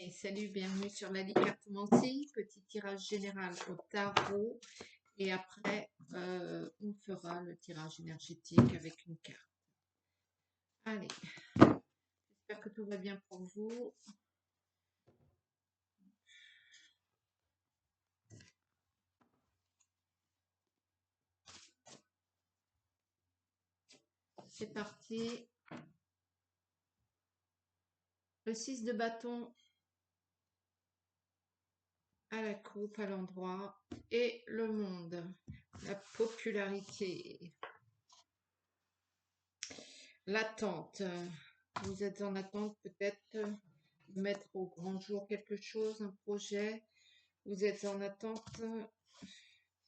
Et salut, bienvenue sur la cartomancie, petit tirage général au tarot. Et après, on fera le tirage énergétique avec une carte. Allez, j'espère que tout va bien pour vous. C'est parti. Le 6 de bâton à la coupe, à l'endroit. Et le monde, la popularité. L'attente. Vous êtes en attente peut-être de mettre au grand jour quelque chose, un projet. Vous êtes en attente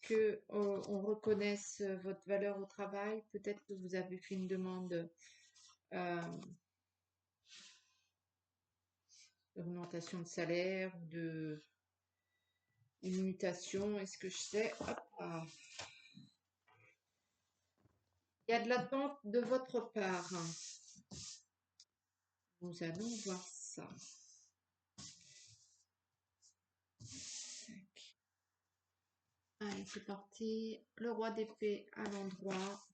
que on reconnaisse votre valeur au travail. Peut-être que vous avez fait une demande d'augmentation de salaire ou de une mutation. Est-ce que je sais? Hop, ah. Il y a de l'attente de votre part. Nous allons voir ça. Allez, c'est parti. Le roi d'épée à l'endroit.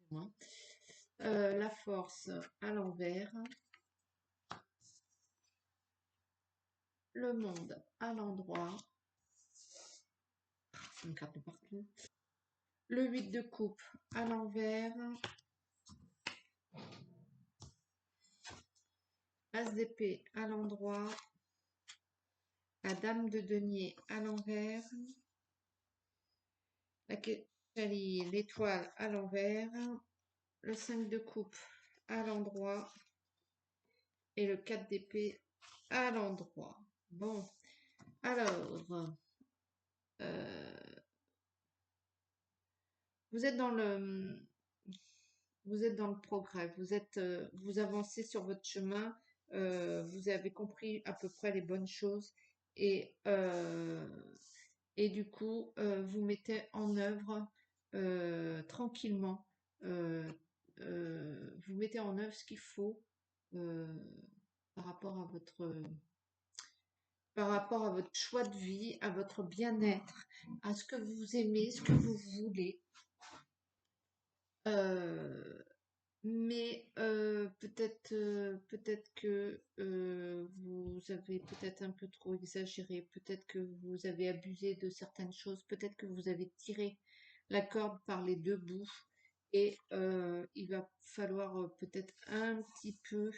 Excusez-moi. La force à l'envers. Le monde à l'endroit. C'est une carte de partout. Le 8 de coupe à l'envers. As d'épée à l'endroit. La dame de denier à l'envers. La cavalier, l'étoile à l'envers. Le 5 de coupe à l'endroit. Et le 4 d'épée à l'endroit. Bon, alors, vous êtes dans le progrès, vous avancez sur votre chemin, vous avez compris à peu près les bonnes choses et du coup vous mettez en œuvre tranquillement, vous mettez en œuvre ce qu'il faut euh, par rapport à votre choix de vie, à votre bien-être, à ce que vous aimez, ce que vous voulez. Mais peut-être que vous avez peut-être un peu trop exagéré, peut-être que vous avez abusé de certaines choses, peut-être que vous avez tiré la corde par les deux bouts et il va falloir peut-être un petit peu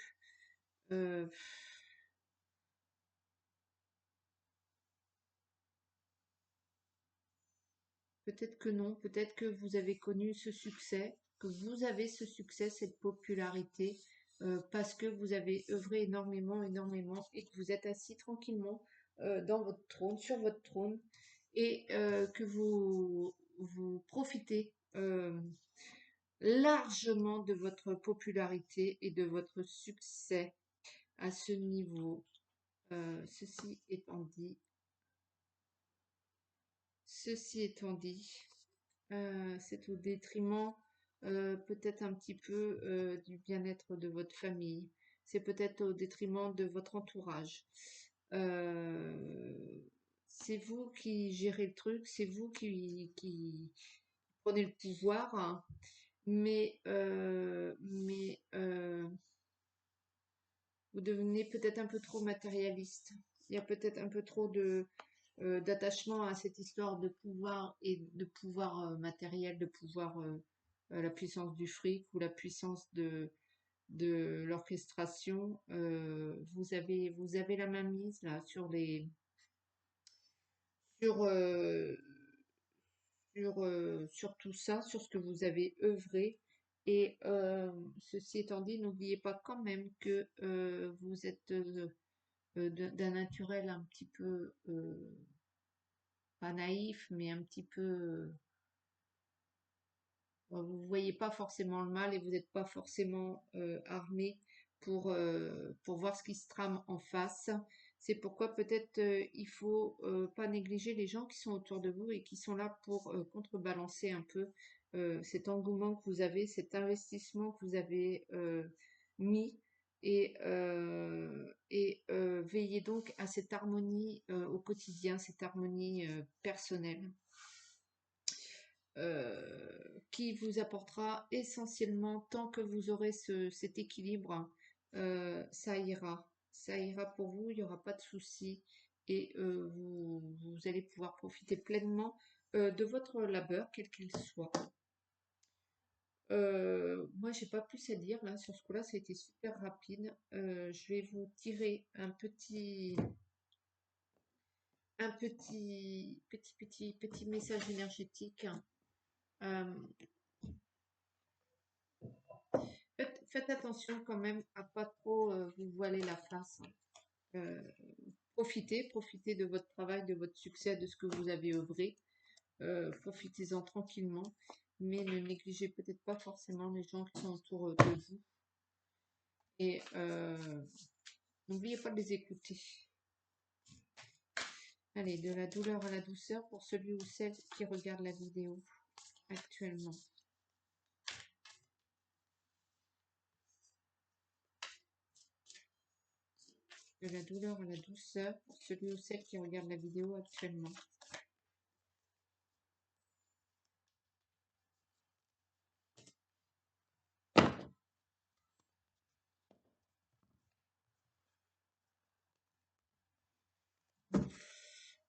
peut-être que non, peut-être que vous avez connu ce succès, que vous avez ce succès, cette popularité, parce que vous avez œuvré énormément, énormément, et que vous êtes assis tranquillement dans votre trône, sur votre trône, et que vous profitez largement de votre popularité et de votre succès à ce niveau. Ceci étant dit, c'est au détriment peut-être un petit peu du bien-être de votre famille. C'est peut-être au détriment de votre entourage. C'est vous qui gérez le truc, c'est vous qui prenez le pouvoir, hein. mais vous devenez peut-être un peu trop matérialiste. Il y a peut-être un peu trop d'attachement à cette histoire de pouvoir et de pouvoir matériel, de pouvoir la puissance du fric ou la puissance de l'orchestration. Vous avez la main mise là sur, euh, sur tout ça, sur ce que vous avez œuvré. Et ceci étant dit, n'oubliez pas quand même que vous êtes d'un naturel un petit peu pas naïf, mais un petit peu vous voyez pas forcément le mal et vous n'êtes pas forcément armé pour voir ce qui se trame en face. C'est pourquoi peut-être il faut pas négliger les gens qui sont autour de vous et qui sont là pour contrebalancer un peu cet engouement que vous avez, cet investissement que vous avez mis veillez donc à cette harmonie au quotidien, cette harmonie personnelle qui vous apportera essentiellement, tant que vous aurez cet équilibre, ça ira. Ça ira pour vous, il n'y aura pas de souci et vous allez pouvoir profiter pleinement de votre labeur, quel qu'il soit. Moi, j'ai pas plus à dire là sur ce coup-là, ça a été super rapide. Je vais vous tirer un petit message énergétique. Euh, faites attention quand même à pas trop vous voiler la face. Euh, profitez de votre travail, de votre succès, de ce que vous avez œuvré. Profitez-en tranquillement, mais ne négligez peut-être pas forcément les gens qui sont autour de vous. Et n'oubliez pas de les écouter. Allez, de la douleur à la douceur pour celui ou celle qui regarde la vidéo actuellement. De la douleur à la douceur pour celui ou celle qui regarde la vidéo actuellement.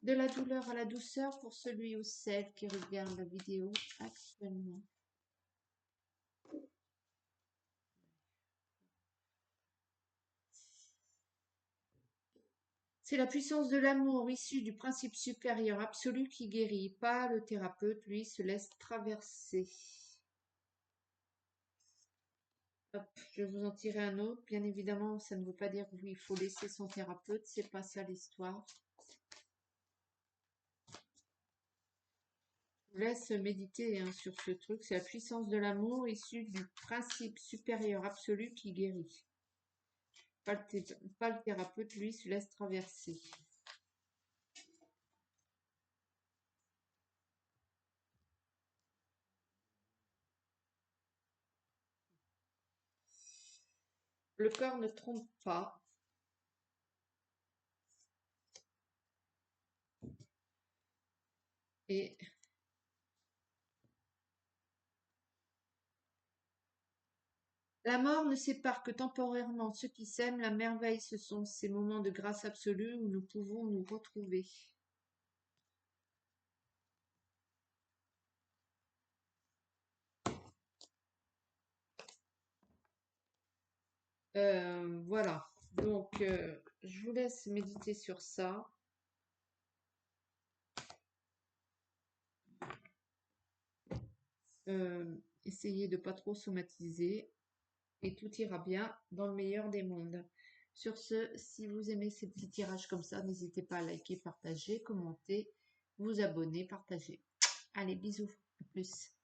De la douleur à la douceur pour celui ou celle qui regarde la vidéo actuellement. C'est la puissance de l'amour issue du principe supérieur absolu qui guérit. Pas le thérapeute, lui, se laisse traverser. Hop, je vais vous en tirer un autre. Bien évidemment, ça ne veut pas dire qu'il faut laisser son thérapeute. C'est pas ça l'histoire. Je vous laisse méditer sur ce truc. C'est la puissance de l'amour issue du principe supérieur absolu qui guérit. Pas le thérapeute, lui, se laisse traverser. Le corps ne trompe pas. Et la mort ne sépare que temporairement ceux qui s'aiment. La merveille, ce sont ces moments de grâce absolue où nous pouvons nous retrouver. Voilà. Donc, je vous laisse méditer sur ça. Essayez de pas trop somatiser et tout ira bien dans le meilleur des mondes. Sur ce, si vous aimez ces petits tirages comme ça, n'hésitez pas à liker, partager, commenter, vous abonner, partager. Allez, bisous, à plus.